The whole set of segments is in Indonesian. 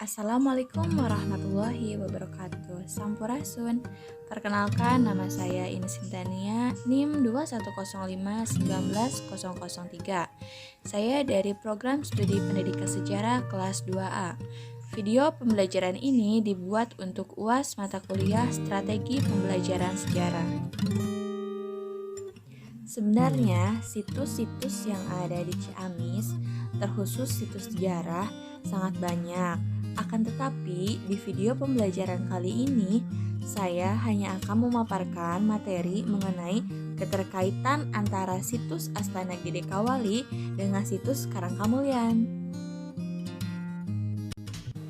Assalamualaikum warahmatullahi wabarakatuh. Sampurasun. Perkenalkan, nama saya Ines Sintania, NIM 2105190003. Saya dari program studi pendidikan sejarah kelas 2A. Video pembelajaran ini dibuat untuk UAS mata kuliah Strategi Pembelajaran Sejarah. Sebenarnya, situs-situs yang ada di Ciamis, terkhusus situs sejarah, sangat banyak. Akan tetapi, di video pembelajaran kali ini, saya hanya akan memaparkan materi mengenai keterkaitan antara situs Astana Gede Kawali dengan situs Karangkamulyan.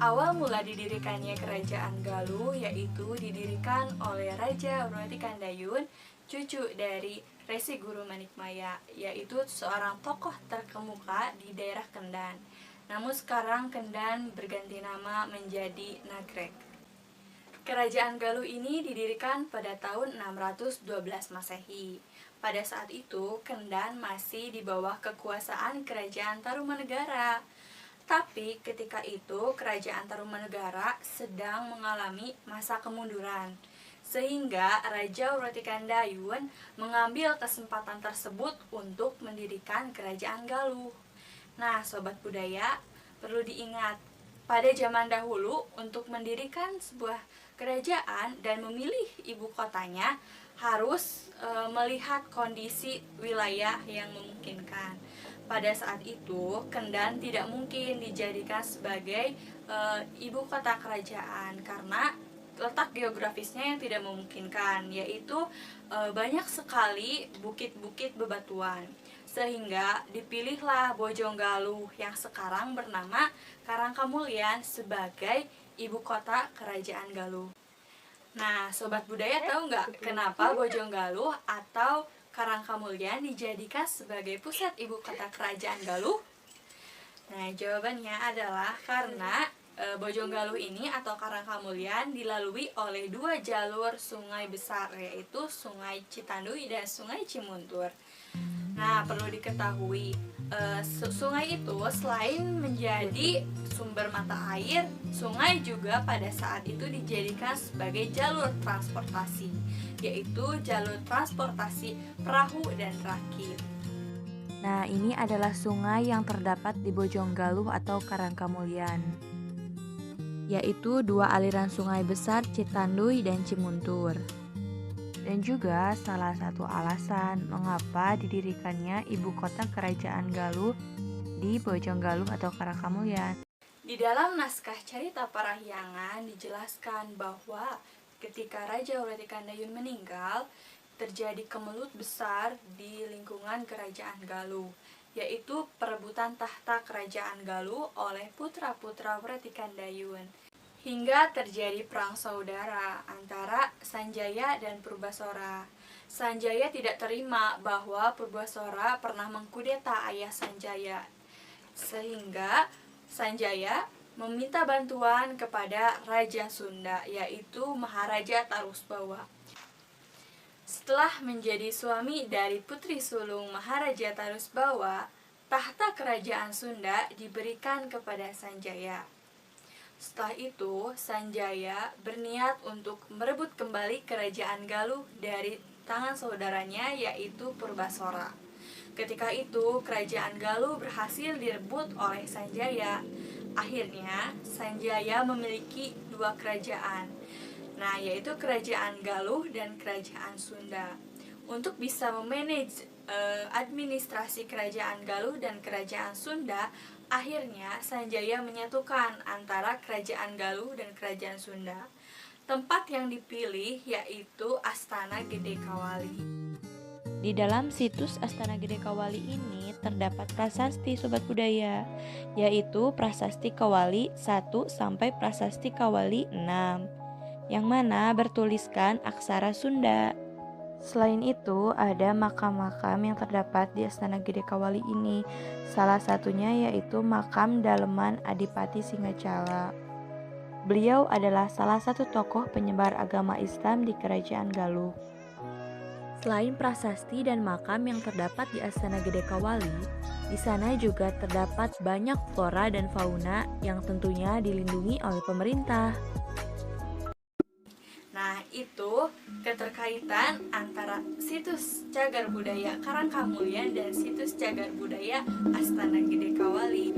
Awal mula didirikannya Kerajaan Galuh yaitu didirikan oleh Raja Wrotikandayun, cucu dari Resi Guru Manikmaya, yaitu seorang tokoh terkemuka di daerah Kendan. Namun sekarang Kendan berganti nama menjadi Nagreg. Kerajaan Galuh ini didirikan pada tahun 612 Masehi. Pada saat itu, Kendan masih di bawah kekuasaan Kerajaan Tarumanegara. Tapi ketika itu, Kerajaan Tarumanegara sedang mengalami masa kemunduran. Sehingga Raja Wrotikandayun mengambil kesempatan tersebut untuk mendirikan Kerajaan Galuh. Nah, sobat budaya, perlu diingat, pada zaman dahulu untuk mendirikan sebuah kerajaan dan memilih ibu kotanya harus melihat kondisi wilayah yang memungkinkan. Pada saat itu, Kendan tidak mungkin dijadikan sebagai ibu kota kerajaan karena letak geografisnya yang tidak memungkinkan, yaitu banyak sekali bukit-bukit bebatuan. Sehingga dipilihlah Bojonggaluh yang sekarang bernama Karangkamulyan sebagai ibu kota Kerajaan Galuh. Nah, sobat budaya tahu nggak kenapa Bojonggaluh atau Karangkamulyan dijadikan sebagai pusat ibu kota Kerajaan Galuh? Nah, jawabannya adalah karena Bojonggaluh ini atau Karangkamulyan dilalui oleh dua jalur sungai besar, yaitu Sungai Citanduy dan Sungai Cimuntur. Nah, perlu diketahui, sungai itu selain menjadi sumber mata air, sungai juga pada saat itu dijadikan sebagai jalur transportasi, yaitu jalur transportasi perahu dan rakit. Nah, ini adalah sungai yang terdapat di Bojonggaluh atau Karangkamulyan, yaitu dua aliran sungai besar Citanduy dan Cimuntur. Dan juga salah satu alasan mengapa didirikannya ibu kota Kerajaan Galuh di Bojonggaluh atau Karangkamulyan. Di dalam naskah Carita Parahyangan dijelaskan bahwa ketika Raja Wrotikandayun meninggal, terjadi kemelut besar di lingkungan Kerajaan Galuh, yaitu perebutan tahta Kerajaan Galuh oleh putra-putra Wrotikandayun. Hingga terjadi perang saudara antara Sanjaya dan Purbasora. Sanjaya tidak terima bahwa Purbasora pernah mengkudeta ayah Sanjaya. Sehingga Sanjaya meminta bantuan kepada Raja Sunda, yaitu Maharaja Tarusbawa. Setelah menjadi suami dari putri sulung Maharaja Tarusbawa, tahta kerajaan Sunda diberikan kepada Sanjaya. Setelah itu, Sanjaya berniat untuk merebut kembali kerajaan Galuh dari tangan saudaranya, yaitu Purbasora. Ketika itu, kerajaan Galuh berhasil direbut oleh Sanjaya. Akhirnya, Sanjaya memiliki dua kerajaan, yaitu Kerajaan Galuh dan Kerajaan Sunda. Untuk bisa memanage administrasi Kerajaan Galuh dan Kerajaan Sunda, akhirnya Sanjaya menyatukan antara Kerajaan Galuh dan Kerajaan Sunda. Tempat yang dipilih yaitu Astana Gede Kawali. Di dalam situs Astana Gede Kawali ini terdapat prasasti sobat budaya, yaitu Prasasti Kawali 1 sampai Prasasti Kawali 6, yang mana bertuliskan aksara Sunda. Selain itu, ada makam-makam yang terdapat di Astana Gede Kawali ini. Salah satunya yaitu makam Daleman Adipati Singacala. Beliau adalah salah satu tokoh penyebar agama Islam di Kerajaan Galuh. Selain prasasti dan makam yang terdapat di Astana Gede Kawali, di sana juga terdapat banyak flora dan fauna yang tentunya dilindungi oleh pemerintah. Nah, itu keterkaitan antara situs cagar budaya Karangkamulyan dan situs cagar budaya Astana Gede Kawali.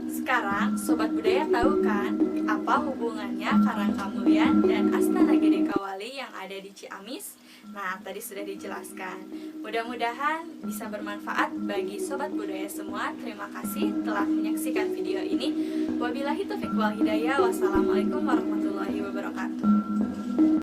Sekarang, Sobat Budaya tahu kan apa hubungannya Karangkamulyan dan Astana Gede Kawali yang ada di Ciamis? Nah, tadi sudah dijelaskan. Mudah-mudahan bisa bermanfaat bagi Sobat Budaya semua. Terima kasih telah menyaksikan video ini. Wabillahi taufiq wal hidayah. Wassalamualaikum warahmatullahi wabarakatuh.